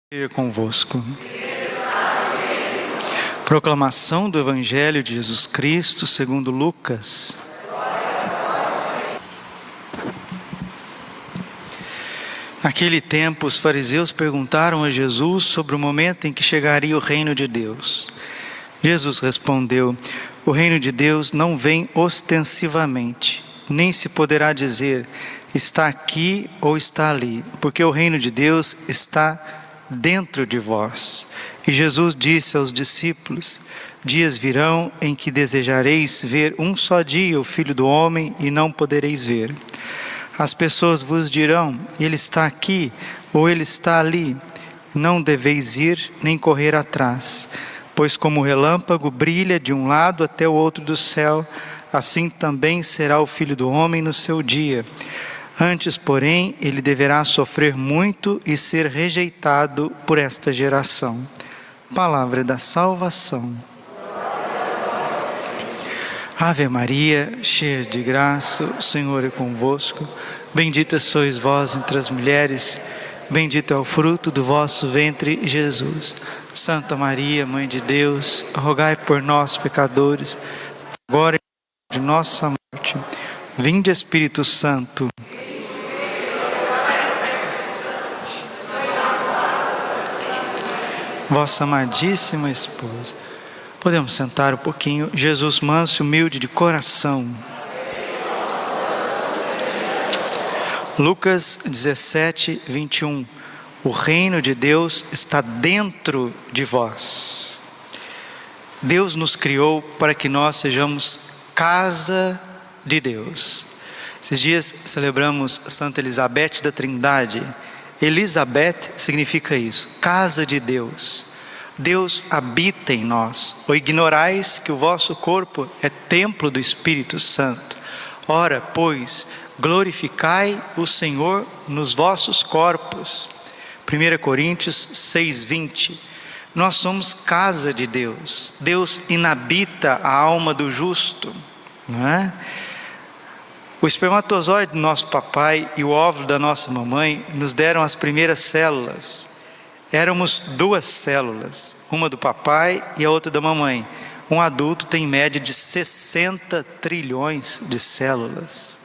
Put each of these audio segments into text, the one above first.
Seja convosco. Proclamação do Evangelho de Jesus Cristo segundo Lucas. Naquele tempo, os fariseus perguntaram a Jesus sobre o momento em que chegaria o reino de Deus. Jesus respondeu: o reino de Deus não vem ostensivamente, nem se poderá dizer, está aqui ou está ali, porque o reino de Deus está dentro de vós. E Jesus disse aos discípulos: dias virão em que desejareis ver um só dia o Filho do Homem e não podereis ver. As pessoas vos dirão: ele está aqui ou ele está ali. Não deveis ir nem correr atrás, pois como o relâmpago brilha de um lado até o outro do céu, assim também será o Filho do Homem no seu dia. Antes, porém, ele deverá sofrer muito e ser rejeitado por esta geração. Palavra da salvação. Ave Maria, cheia de graça, o Senhor é convosco. Bendita sois vós entre as mulheres, bendito é o fruto do vosso ventre, Jesus. Santa Maria, Mãe de Deus, rogai por nós, pecadores, agora e na hora de nossa morte. Vinde, Espírito Santo. Vossa amadíssima esposa. Podemos sentar um pouquinho. Jesus manso e humilde de coração. Lucas 17, 21. O reino de Deus está dentro de vós. Deus nos criou para que nós sejamos casa de Deus. Esses dias celebramos Santa Elizabeth da Trindade. Elizabeth significa isso, casa de Deus. Deus habita em nós. Ou ignorais que o vosso corpo é templo do Espírito Santo. Ora, pois, glorificai o Senhor nos vossos corpos. 1 Coríntios 6:20. Nós somos casa de Deus. Deus inabita a alma do justo, não é? O espermatozoide do nosso papai e o óvulo da nossa mamãe nos deram as primeiras células. Éramos duas células, uma do papai e a outra da mamãe. Um adulto tem em média de 60 trilhões de células.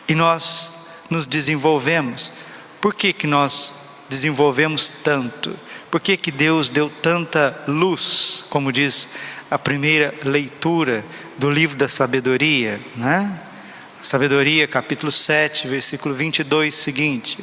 E nós nos desenvolvemos. Por que nós desenvolvemos tanto? Por que Deus deu tanta luz, como diz a primeira leitura do livro da sabedoria, né? Sabedoria, capítulo 7, versículo 22, seguinte: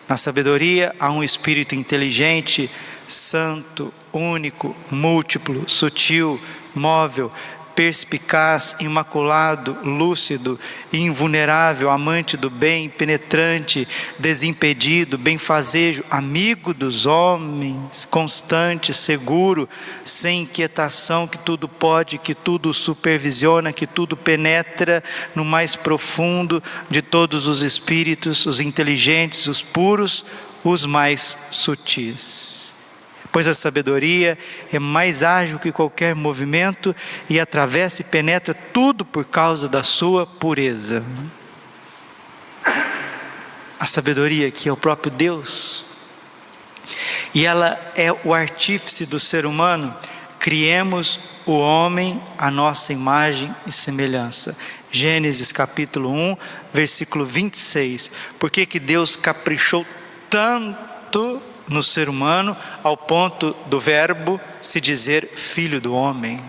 na sabedoria há um espírito inteligente, santo, único, múltiplo, sutil, móvel, perspicaz, imaculado, lúcido, invulnerável, amante do bem, penetrante, desimpedido, benfazejo, amigo dos homens, constante, seguro, sem inquietação, que tudo pode, que tudo supervisiona, que tudo penetra no mais profundo de todos os espíritos, os inteligentes, os puros, os mais sutis. Pois a sabedoria é mais ágil que qualquer movimento e atravessa e penetra tudo por causa da sua pureza. A sabedoria que é o próprio Deus. E ela é o artífice do ser humano. Criemos o homem à nossa imagem e semelhança. Gênesis capítulo 1, versículo 26. Por que Deus caprichou tanto no ser humano, ao ponto do verbo se dizer filho do homem?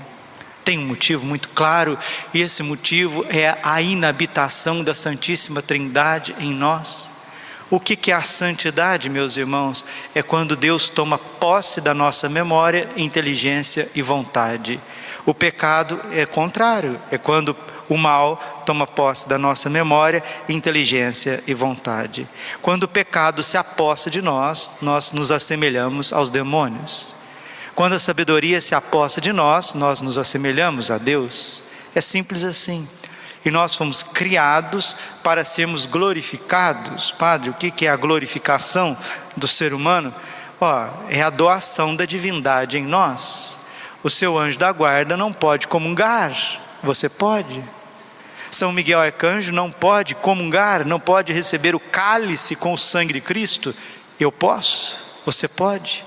Tem um motivo muito claro, e esse motivo é a inabitação da Santíssima Trindade em nós. O que é a santidade, meus irmãos? É quando Deus toma posse da nossa memória, inteligência e vontade. O pecado é contrário, é quando o mal toma posse da nossa memória, inteligência e vontade. Quando o pecado se apossa de nós, nós nos assemelhamos aos demônios. Quando a sabedoria se apossa de nós, nós nos assemelhamos a Deus. É simples assim. E nós fomos criados para sermos glorificados. Padre, o que é a glorificação do ser humano? É a doação da divindade em nós. O seu anjo da guarda não pode comungar. Você pode? São Miguel Arcanjo não pode comungar, não pode receber o cálice com o sangue de Cristo? Eu posso? Você pode.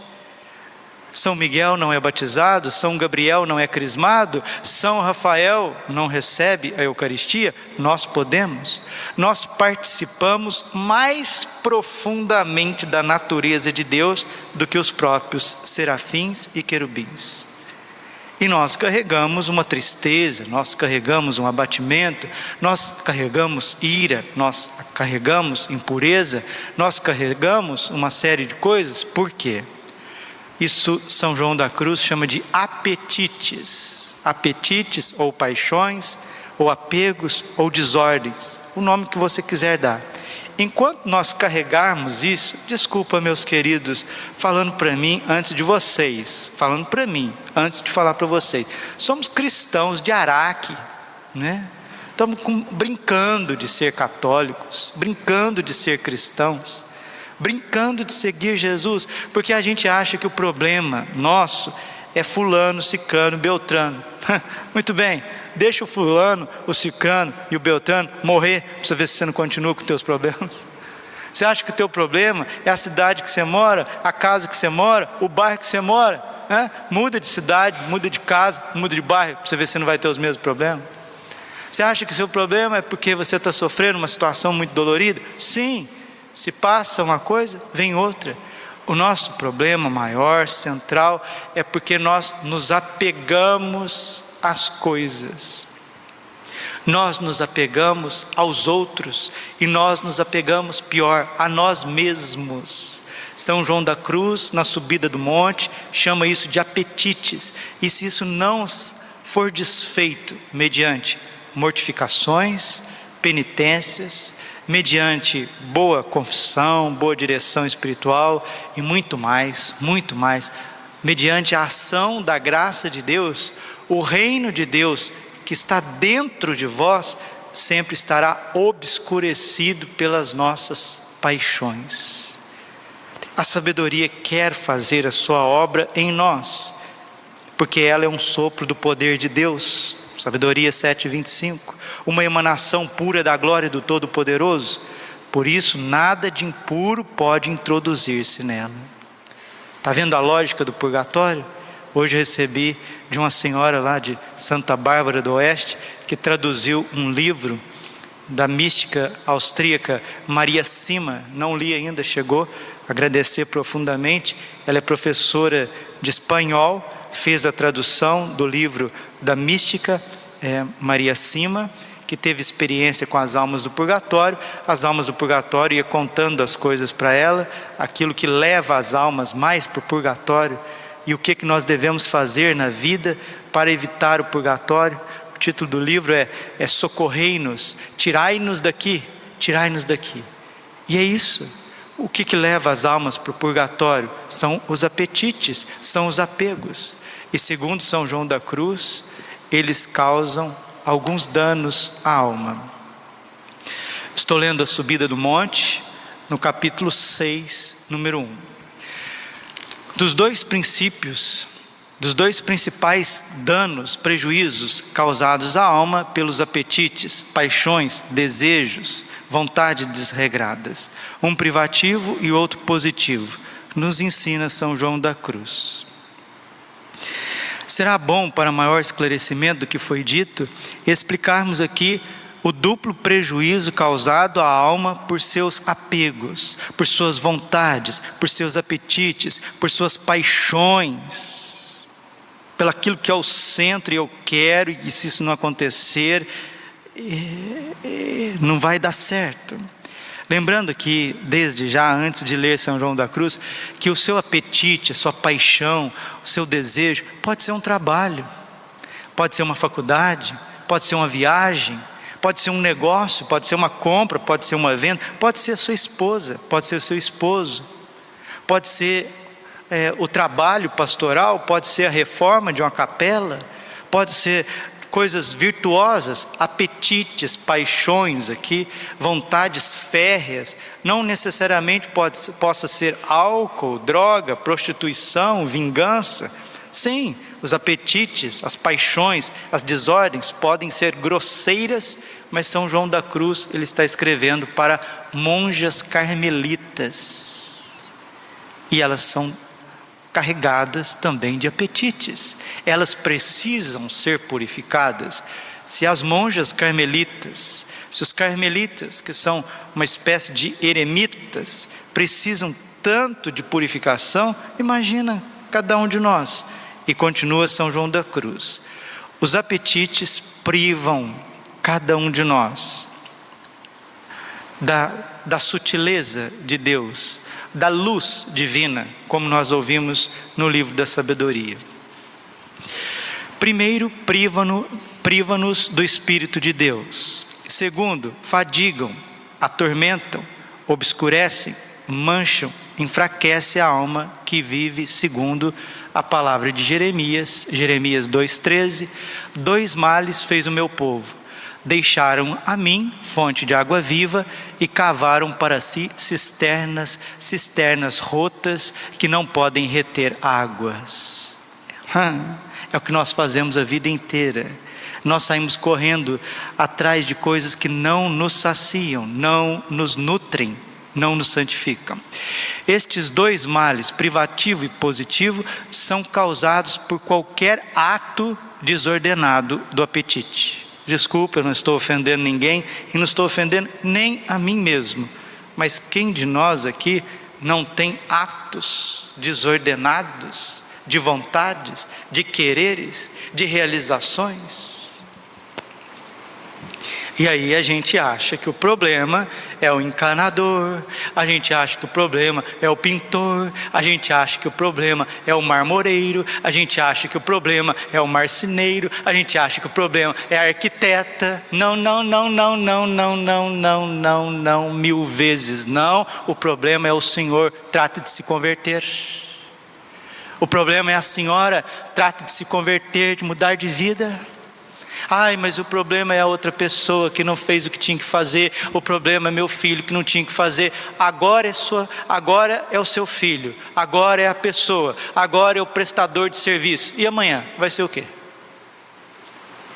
São Miguel não é batizado, São Gabriel não é crismado, São Rafael não recebe a Eucaristia, nós podemos. Nós participamos mais profundamente da natureza de Deus do que os próprios serafins e querubins. E nós carregamos uma tristeza, nós carregamos um abatimento, nós carregamos ira, nós carregamos impureza, nós carregamos uma série de coisas. Por quê? Isso São João da Cruz chama de apetites. Apetites ou paixões, ou apegos, ou desordens. O nome que você quiser dar. Enquanto nós carregarmos isso, desculpa meus queridos, falando para mim antes de vocês, falando para mim antes de falar para vocês, somos cristãos de Araque, né? Estamos brincando de ser católicos, brincando de ser cristãos, brincando de seguir Jesus, porque a gente acha que o problema nosso é fulano, ciclano, beltrano. Muito bem, deixa o fulano, o ciclano e o beltrano morrer, para você ver se você não continua com os teus problemas. Você acha que o teu problema é a cidade que você mora, a casa que você mora, o bairro que você mora, né? Muda de cidade, muda de casa, muda de bairro, para você ver se você não vai ter os mesmos problemas. Você acha que o seu problema é porque você está sofrendo uma situação muito dolorida? Sim, se passa uma coisa, vem outra. O nosso problema maior, central, é porque nós nos apegamos às coisas. Nós nos apegamos aos outros e nós nos apegamos, pior, a nós mesmos. São João da Cruz, na subida do monte, chama isso de apetites. E se isso não for desfeito mediante mortificações, penitências, mediante boa confissão, boa direção espiritual e muito mais, mediante a ação da graça de Deus, o reino de Deus que está dentro de vós sempre estará obscurecido pelas nossas paixões. A sabedoria quer fazer a sua obra em nós, porque ela é um sopro do poder de Deus. Sabedoria 7:25, uma emanação pura da glória do Todo-Poderoso. Por isso nada de impuro pode introduzir-se nela. Está vendo a lógica do purgatório? Hoje recebi de uma senhora lá de Santa Bárbara do Oeste, que traduziu um livro da mística austríaca Maria Sima, não li ainda, chegou, agradecer profundamente. Ela é professora de espanhol, fez a tradução do livro da mística Maria Sima, que teve experiência com as almas do purgatório. As almas do purgatório ia contando as coisas para ela, aquilo que leva as almas mais para o purgatório, e o que nós devemos fazer na vida para evitar o purgatório. O título do livro é Socorrei-nos, tirai-nos daqui, tirai-nos daqui. E é isso. O que leva as almas para o purgatório? São os apetites, são os apegos. E segundo São João da Cruz, eles causam alguns danos à alma. Estou lendo a Subida do Monte, no capítulo 6, número 1. Dos dois princípios, dos dois principais danos, prejuízos causados à alma pelos apetites, paixões, desejos, vontades desregradas, um privativo e outro positivo, nos ensina São João da Cruz. Será bom, para maior esclarecimento do que foi dito, explicarmos aqui o duplo prejuízo causado à alma por seus apegos, por suas vontades, por seus apetites, por suas paixões, pelo aquilo que é o centro e eu quero, e se isso não acontecer, não vai dar certo. Lembrando que, desde já, antes de ler São João da Cruz, que o seu apetite, a sua paixão, o seu desejo, pode ser um trabalho, pode ser uma faculdade, pode ser uma viagem, pode ser um negócio, pode ser uma compra, pode ser uma venda, pode ser a sua esposa, pode ser o seu esposo, pode ser o trabalho pastoral, pode ser a reforma de uma capela, pode ser coisas virtuosas, apetites, paixões aqui, vontades férreas. Não necessariamente possa ser álcool, droga, prostituição, vingança. Sim, os apetites, as paixões, as desordens podem ser grosseiras, mas São João da Cruz, ele está escrevendo para monjas carmelitas. e elas são carregadas também de apetites. Elas precisam ser purificadas. Se as monjas carmelitas, se os carmelitas, que são uma espécie de eremitas, precisam tanto de purificação, imagina cada um de nós. E continua São João da Cruz: os apetites privam cada um de nós da sutileza de Deus, da luz divina, como nós ouvimos no livro da sabedoria. Primeiro, privam-nos do Espírito de Deus. Segundo, fadigam, atormentam, obscurecem, mancham, enfraquecem a alma que vive segundo a palavra de Jeremias 2,13: 2 males fez o meu povo: deixaram a mim fonte de água viva e cavaram para si cisternas rotas que não podem reter águas. É o que nós fazemos a vida inteira. Nós saímos correndo atrás de coisas que não nos saciam, não nos nutrem, não nos santificam. Estes 2 males, privativo e positivo, são causados por qualquer ato desordenado do apetite. Desculpa, eu não estou ofendendo ninguém e não estou ofendendo nem a mim mesmo. Mas quem de nós aqui não tem atos desordenados de vontades, de quereres, de realizações? E aí a gente acha que o problema é o encanador, a gente acha que o problema é o pintor, a gente acha que o problema é o marmoreiro, a gente acha que o problema é o marceneiro, a gente acha que o problema é a arquiteta. Não, 1000 vezes não. O problema é o senhor, trate de se converter. O problema é a senhora, trate de se converter, de mudar de vida. Ai, mas o problema é a outra pessoa que não fez o que tinha que fazer. O problema é meu filho que não tinha que fazer. Agora é o seu filho. Agora é a pessoa. Agora é o prestador de serviço. E amanhã vai ser o quê?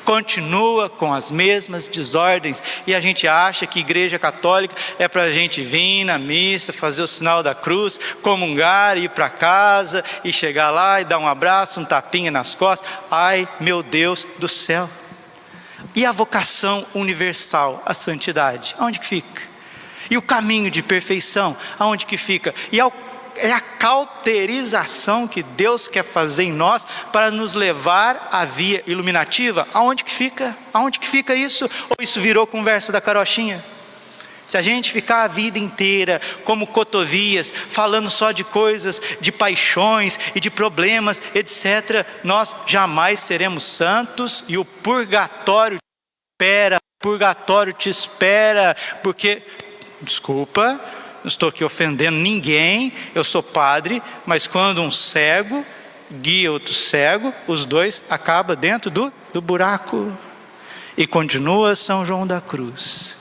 Continua com as mesmas desordens. E a gente acha que igreja católica é para a gente vir na missa, fazer o sinal da cruz, comungar, ir para casa e chegar lá e dar um abraço, um tapinha nas costas. Ai, meu Deus do céu! E a vocação universal, a santidade, aonde que fica? E o caminho de perfeição, aonde que fica? E é a cauterização que Deus quer fazer em nós para nos levar à via iluminativa, aonde que fica? Aonde que fica isso? Ou isso virou conversa da carochinha? Se a gente ficar a vida inteira como cotovias, falando só de coisas, de paixões e de problemas, etc., nós jamais seremos santos e o purgatório te espera, porque, desculpa, não estou aqui ofendendo ninguém, eu sou padre, mas quando um cego guia outro cego, os dois acabam dentro do buraco. E continua São João da Cruz: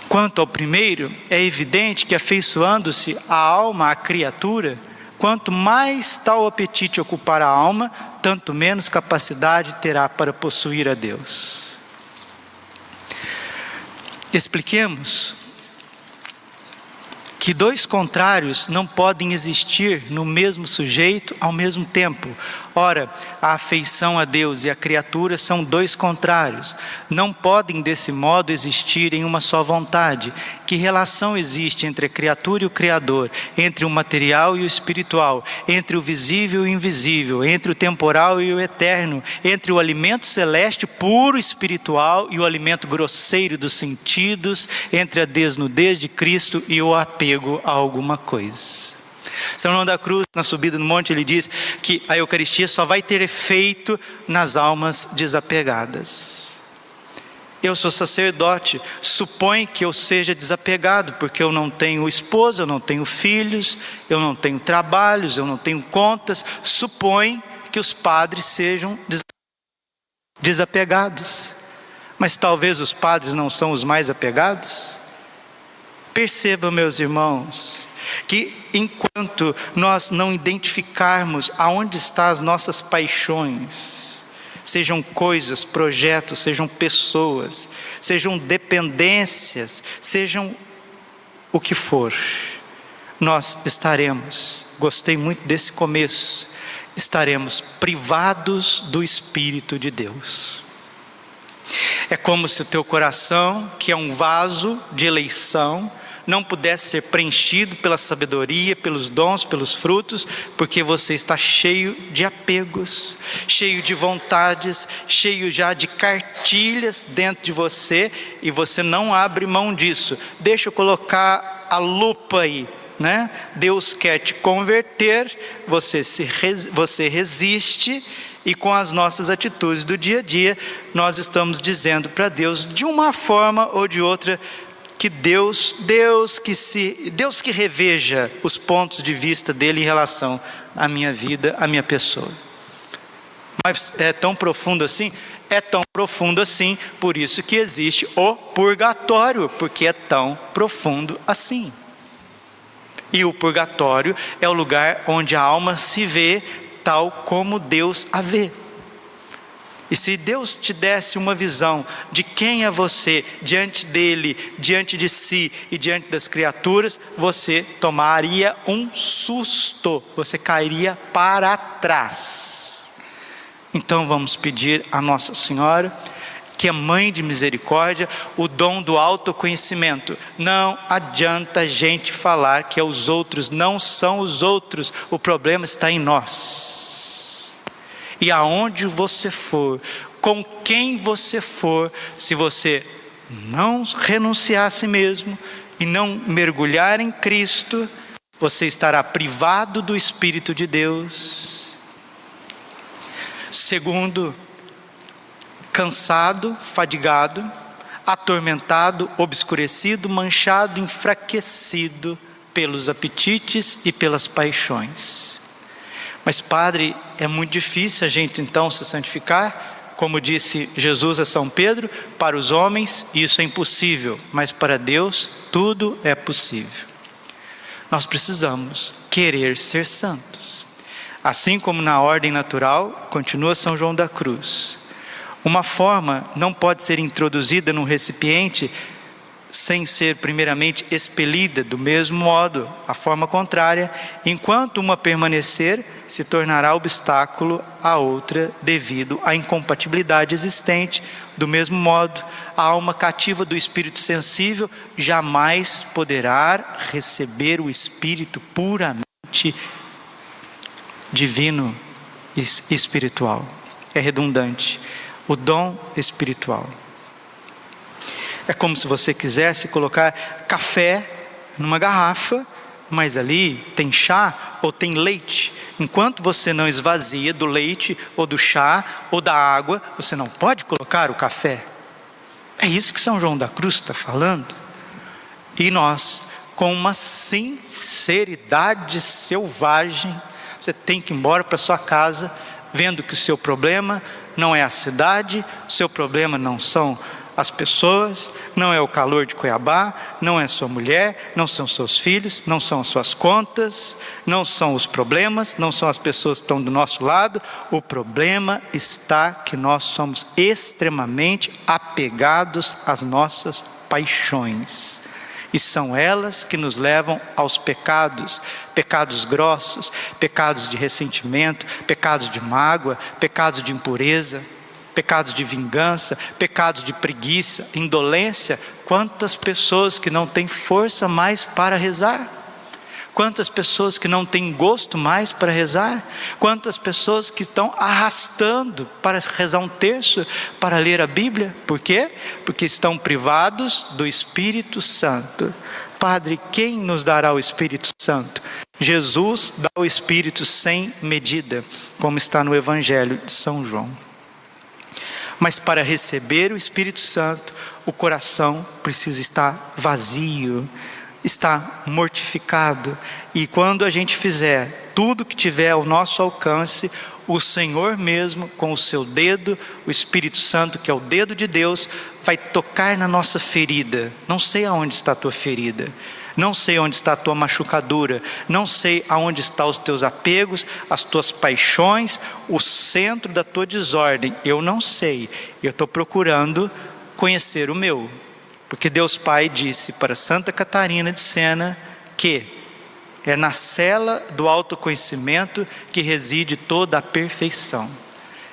quanto ao primeiro, é evidente que, afeiçoando-se a alma à criatura, quanto mais tal apetite ocupar a alma, tanto menos capacidade terá para possuir a Deus. Expliquemos que 2 contrários não podem existir no mesmo sujeito ao mesmo tempo. Ora, a afeição a Deus e a criatura são 2 contrários. Não podem desse modo existir em uma só vontade. Que relação existe entre a criatura e o Criador, entre o material e o espiritual, entre o visível e o invisível, entre o temporal e o eterno, entre o alimento celeste puro espiritual e o alimento grosseiro dos sentidos, entre a desnudez de Cristo e o apego a alguma coisa? São João da Cruz, na subida no monte, ele diz que a Eucaristia só vai ter efeito nas almas desapegadas. Eu sou sacerdote, supõe que eu seja desapegado, porque eu não tenho esposa, eu não tenho filhos, eu não tenho trabalhos, eu não tenho contas. Supõe que os padres sejam desapegados, mas talvez os padres não são os mais apegados. Percebam, meus irmãos, que enquanto nós não identificarmos aonde estão as nossas paixões, sejam coisas, projetos, sejam pessoas, sejam dependências, sejam o que for, nós estaremos, gostei muito desse começo, estaremos privados do Espírito de Deus. É como se o teu coração, que é um vaso de eleição, não pudesse ser preenchido pela sabedoria, pelos dons, pelos frutos, porque você está cheio de apegos, cheio de vontades, cheio já de cartilhas dentro de você, e você não abre mão disso. Deixa eu colocar a lupa aí, né? Deus quer te converter, você resiste, e com as nossas atitudes do dia a dia, nós estamos dizendo para Deus, de uma forma ou de outra, que Deus que reveja os pontos de vista dele em relação à minha vida, à minha pessoa. Mas é tão profundo assim? É tão profundo assim, por isso que existe o purgatório, porque é tão profundo assim. E o purgatório é o lugar onde a alma se vê tal como Deus a vê. E se Deus te desse uma visão de quem é você diante dele, diante de si e diante das criaturas, você tomaria um susto, você cairia para trás. Então vamos pedir a Nossa Senhora, que é Mãe de Misericórdia, o dom do autoconhecimento. Não adianta a gente falar que os outros não são os outros, o problema está em nós. E aonde você for, com quem você for, se você não renunciar a si mesmo e não mergulhar em Cristo, você estará privado do Espírito de Deus. Segundo, cansado, fadigado, atormentado, obscurecido, manchado, enfraquecido pelos apetites e pelas paixões. Mas, Padre, é muito difícil a gente então se santificar. Como disse Jesus a São Pedro, para os homens isso é impossível, mas para Deus tudo é possível. Nós precisamos querer ser santos. Assim como na ordem natural, continua São João da Cruz. Uma forma não pode ser introduzida num recipiente sem ser primeiramente expelida. Do mesmo modo, a forma contrária, enquanto uma permanecer, se tornará obstáculo à outra devido à incompatibilidade existente. Do mesmo modo, a alma cativa do espírito sensível jamais poderá receber o espírito puramente divino e espiritual. É redundante. O dom espiritual. É como se você quisesse colocar café numa garrafa, mas ali tem chá ou tem leite. Enquanto você não esvazia do leite ou do chá ou da água, você não pode colocar o café. É isso que São João da Cruz está falando. E nós, com uma sinceridade selvagem, você tem que ir embora para sua casa, vendo que o seu problema não é a cidade, o seu problema não são as pessoas, não é o calor de Cuiabá, não é sua mulher, não são seus filhos, não são as suas contas, não são os problemas, não são as pessoas que estão do nosso lado. O problema está que nós somos extremamente apegados às nossas paixões. E são elas que nos levam aos pecados, pecados grossos, pecados de ressentimento, pecados de mágoa, pecados de impureza, pecados de vingança, pecados de preguiça, indolência. Quantas pessoas que não têm força mais para rezar? Quantas pessoas que não têm gosto mais para rezar? Quantas pessoas que estão arrastando para rezar um terço, para ler a Bíblia? Por quê? Porque estão privados do Espírito Santo. Padre, quem nos dará o Espírito Santo? Jesus dá o Espírito sem medida, como está no Evangelho de São João. Mas para receber o Espírito Santo, o coração precisa estar vazio, estar mortificado. E quando a gente fizer tudo que tiver ao nosso alcance, o Senhor mesmo, com o seu dedo, o Espírito Santo, que é o dedo de Deus, vai tocar na nossa ferida. Não sei aonde está a tua ferida, não sei onde está a tua machucadura, não sei aonde estão os teus apegos, as tuas paixões, o centro da tua desordem. Eu não sei, eu estou procurando conhecer o meu. Porque Deus Pai disse para Santa Catarina de Sena que É na cela do autoconhecimento que reside toda a perfeição.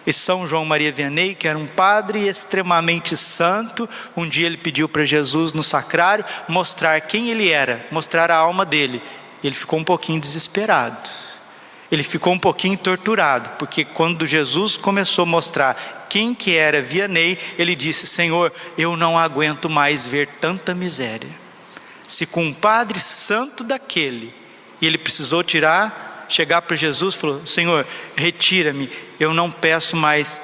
E São João Maria Vianney, que era um padre extremamente santo, um dia ele pediu para Jesus no sacrário mostrar quem ele era, mostrar a alma dele. Ele ficou um pouquinho desesperado, ele ficou um pouquinho torturado, porque quando Jesus começou a mostrar quem que era Vianney, ele disse: Senhor, eu não aguento mais ver tanta miséria. Se com um padre santo daquele, e ele precisou chegar para Jesus e falou: Senhor, retira-me, eu não peço mais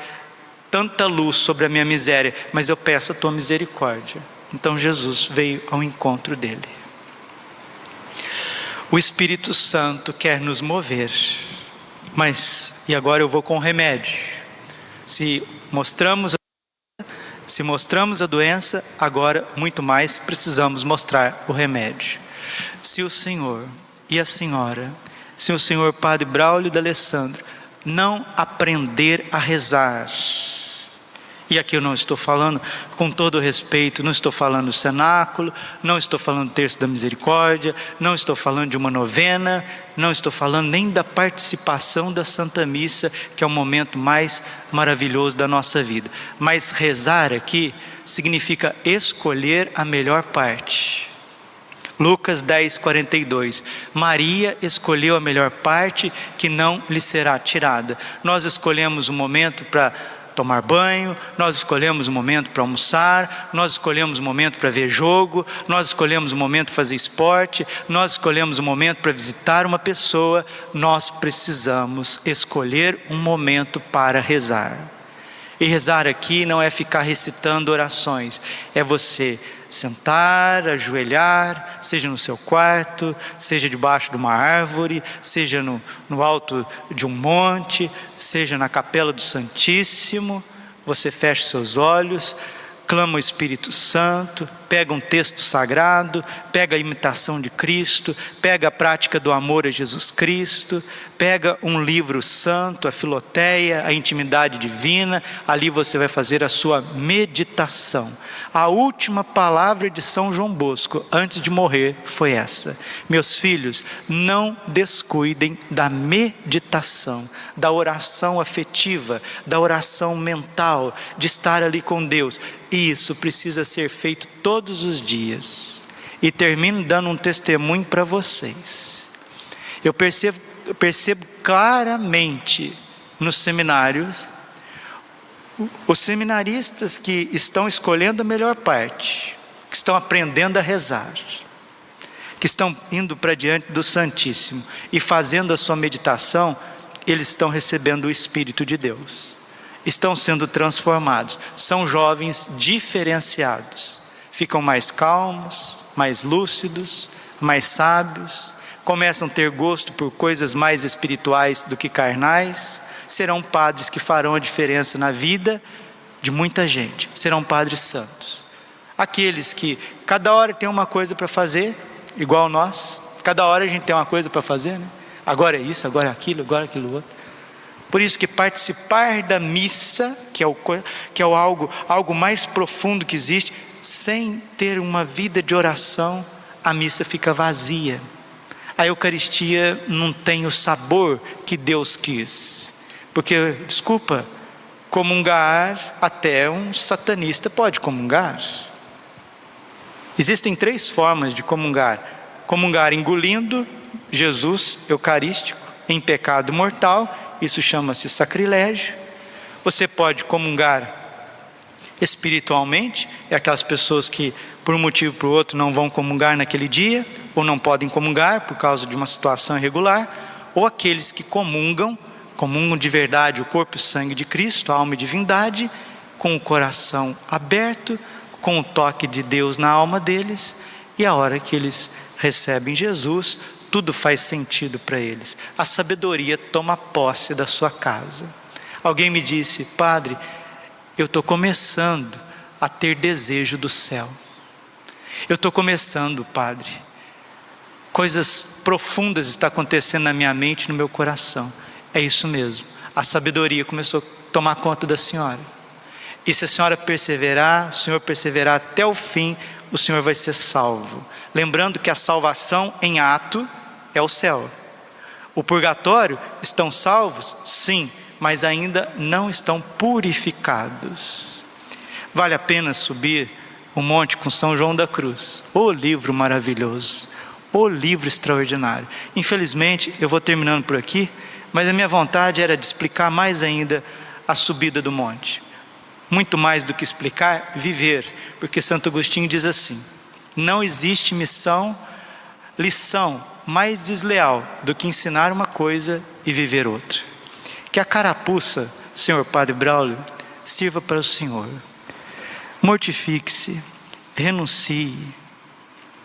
tanta luz sobre a minha miséria, mas eu peço a tua misericórdia. Então Jesus veio ao encontro dele. O Espírito Santo quer nos mover, mas, e agora eu vou com o remédio. Se mostramos a doença, agora muito mais precisamos mostrar o remédio. Se o Senhor e a senhora, se o senhor Padre Braulio D'Alessandro não aprender a rezar, e aqui eu não estou falando, com todo respeito, não estou falando do cenáculo, não estou falando do terço da misericórdia, não estou falando de uma novena, não estou falando nem da participação da Santa Missa, que é o momento mais maravilhoso da nossa vida. Mas rezar aqui significa escolher a melhor parte. Lucas 10:42, Maria escolheu a melhor parte que não lhe será tirada. Nós escolhemos um momento para tomar banho, nós escolhemos um momento para almoçar, nós escolhemos um momento para ver jogo, nós escolhemos um momento para fazer esporte, nós escolhemos um momento para visitar uma pessoa. Nós precisamos escolher um momento para rezar. E rezar aqui não é ficar recitando orações, é você sentar, ajoelhar, seja no seu quarto, seja debaixo de uma árvore, seja no alto de um monte, seja na capela do Santíssimo. Você fecha seus olhos, clama o Espírito Santo, pega um texto sagrado, pega a imitação de Cristo, pega a prática do amor a Jesus Cristo, pega um livro santo, a Filoteia, a intimidade divina. Ali você vai fazer a sua meditação. A última palavra de São João Bosco, antes de morrer, foi essa: meus filhos, não descuidem da meditação, da oração afetiva, da oração mental, de estar ali com Deus. Isso precisa ser feito todos os dias. E termino dando um testemunho para vocês. Eu percebo claramente nos seminários, os seminaristas que estão escolhendo a melhor parte, que estão aprendendo a rezar, que estão indo para diante do Santíssimo e fazendo a sua meditação, eles estão recebendo o Espírito de Deus, estão sendo transformados, são jovens diferenciados, ficam mais calmos, mais lúcidos, mais sábios, começam a ter gosto por coisas mais espirituais do que carnais. Serão padres que farão a diferença na vida de muita gente, serão padres santos. Aqueles que cada hora tem uma coisa para fazer, igual nós, cada hora a gente tem uma coisa para fazer, né? Agora é isso, agora é aquilo, agora é aquilo outro. Por isso que participar da missa, que é algo mais profundo que existe, sem ter uma vida de oração, a missa fica vazia. A Eucaristia não tem o sabor que Deus quis. Porque, desculpa, comungar, até um satanista pode comungar. Existem 3 formas de comungar: comungar engolindo Jesus eucarístico em pecado mortal, isso chama-se sacrilégio. Você pode comungar espiritualmente, é aquelas pessoas que por um motivo ou por outro não vão comungar naquele dia, ou não podem comungar por causa de uma situação irregular, ou aqueles que comungam de verdade o corpo e o sangue de Cristo, a alma e divindade, com o coração aberto, com o toque de Deus na alma deles, e a hora que eles recebem Jesus, tudo faz sentido para eles. A sabedoria toma posse da sua casa. Alguém me disse: padre, eu estou começando a ter desejo do céu. Eu estou começando, padre. Coisas profundas estão acontecendo na minha mente e no meu coração. É isso mesmo, a sabedoria começou a tomar conta da senhora. E se a senhora perseverar, o senhor perseverar até o fim, o senhor vai ser salvo. Lembrando que a salvação em ato é o céu. O purgatório, estão salvos? Sim, mas ainda não estão purificados. Vale a pena subir o monte com São João da Cruz. O livro maravilhoso, o livro extraordinário. Infelizmente, eu vou terminando por aqui, mas a minha vontade era de explicar mais ainda a subida do monte. Muito mais do que explicar, viver. Porque Santo Agostinho diz assim: não existe lição mais desleal do que ensinar uma coisa e viver outra. Que a carapuça, Senhor Padre Braulio, sirva para o Senhor. Mortifique-se, renuncie,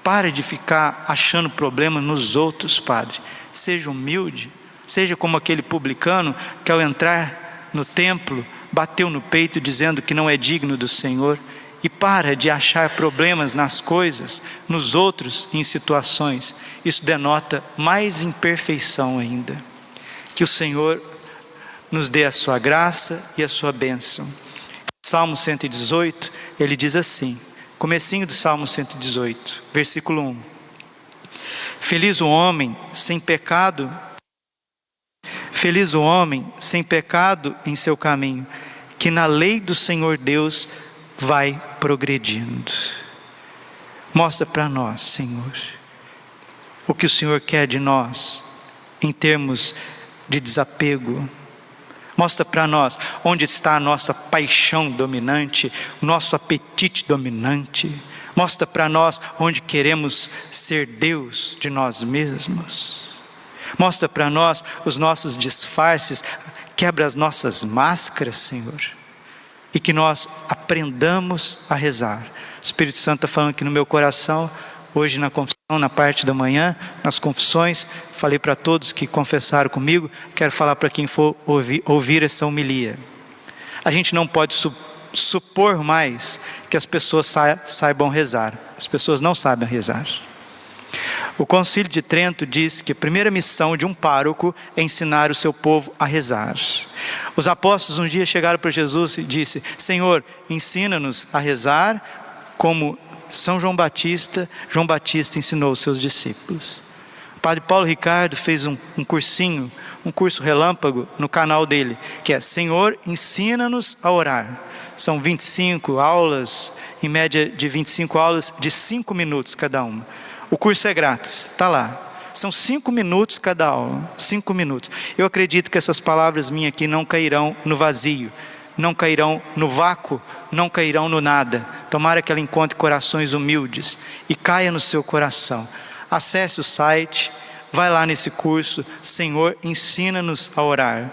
pare de ficar achando problema nos outros, Padre. Seja humilde, seja como aquele publicano que ao entrar no templo, bateu no peito dizendo que não é digno do Senhor. E para de achar problemas nas coisas, nos outros, em situações. Isso denota mais imperfeição ainda. Que o Senhor nos dê a sua graça e a sua bênção. Salmo 118, ele diz assim, comecinho do Salmo 118, versículo 1. Feliz o homem sem pecado em seu caminho, que na lei do Senhor Deus vai progredindo. Mostra para nós, Senhor, o que o Senhor quer de nós, em termos de desapego. Mostra para nós onde está a nossa paixão dominante, o nosso apetite dominante. Mostra para nós onde queremos ser Deus de nós mesmos. Mostra para nós os nossos disfarces, quebra as nossas máscaras, Senhor. E que nós aprendamos a rezar. O Espírito Santo está falando aqui no meu coração, hoje na confissão, na parte da manhã, nas confissões, falei para todos que confessaram comigo, quero falar para quem for ouvir essa homilia. A gente não pode supor mais que as pessoas saibam rezar. As pessoas não sabem rezar. O Concílio de Trento diz que a primeira missão de um pároco é ensinar o seu povo a rezar. Os apóstolos um dia chegaram para Jesus e disse: Senhor, ensina-nos a rezar como São João Batista ensinou os seus discípulos. O Padre Paulo Ricardo fez um curso relâmpago no canal dele, que é Senhor, ensina-nos a orar. São 25 aulas, em média de 25 aulas, de 5 minutos cada uma. O curso é grátis, está lá. São 5 minutos cada aula, 5 minutos. Eu acredito que essas palavras minhas aqui não cairão no vazio, não cairão no vácuo, não cairão no nada. Tomara que ela encontre corações humildes e caia no seu coração. Acesse o site, vai lá nesse curso, Senhor, ensina-nos a orar.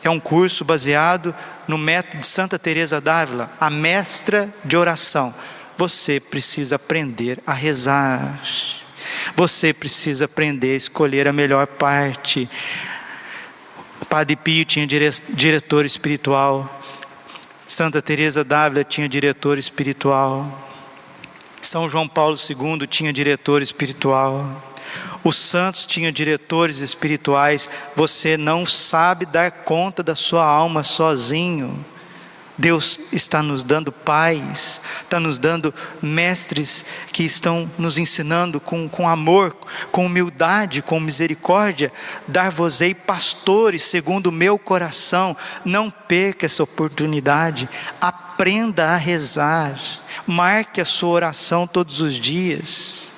É um curso baseado no método de Santa Teresa d'Ávila, a mestra de oração. Você precisa aprender a rezar. Você precisa aprender a escolher a melhor parte. Padre Pio tinha diretor espiritual. Santa Teresa d'Ávila tinha diretor espiritual. São João Paulo II tinha diretor espiritual. Os santos tinham diretores espirituais. Você não sabe dar conta da sua alma sozinho. Deus está nos dando pais, está nos dando mestres que estão nos ensinando com amor, com humildade, com misericórdia. Dar-vos-ei pastores segundo o meu coração. Não perca essa oportunidade. Aprenda a rezar. Marque a sua oração todos os dias.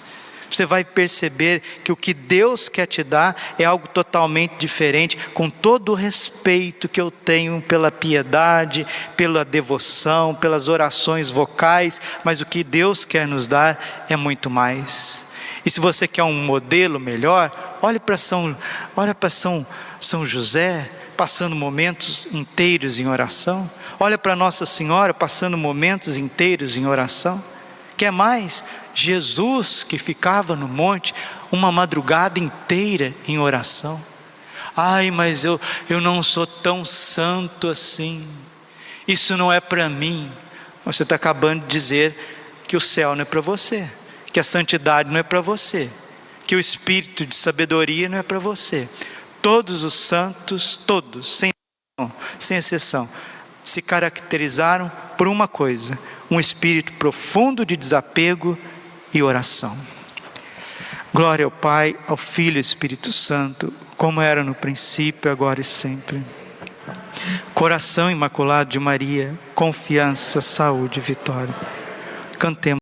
Você vai perceber que o que Deus quer te dar é algo totalmente diferente, com todo o respeito que eu tenho pela piedade, pela devoção, pelas orações vocais, mas o que Deus quer nos dar é muito mais. E se você quer um modelo melhor, olhe para São José, passando momentos inteiros em oração. Olha para Nossa Senhora, passando momentos inteiros em oração. Quer mais? Jesus, que ficava no monte uma madrugada inteira em oração. Ai, mas eu não sou tão santo assim. Isso não é para mim. Você está acabando de dizer que o céu não é para você, que a santidade não é para você, que o espírito de sabedoria não é para você. Todos os santos, todos, sem exceção, se caracterizaram por uma coisa: um espírito profundo de desapego e oração. Glória ao Pai, ao Filho e ao Espírito Santo, como era no princípio, agora e sempre. Coração imaculado de Maria, confiança, saúde e vitória. Cantemos.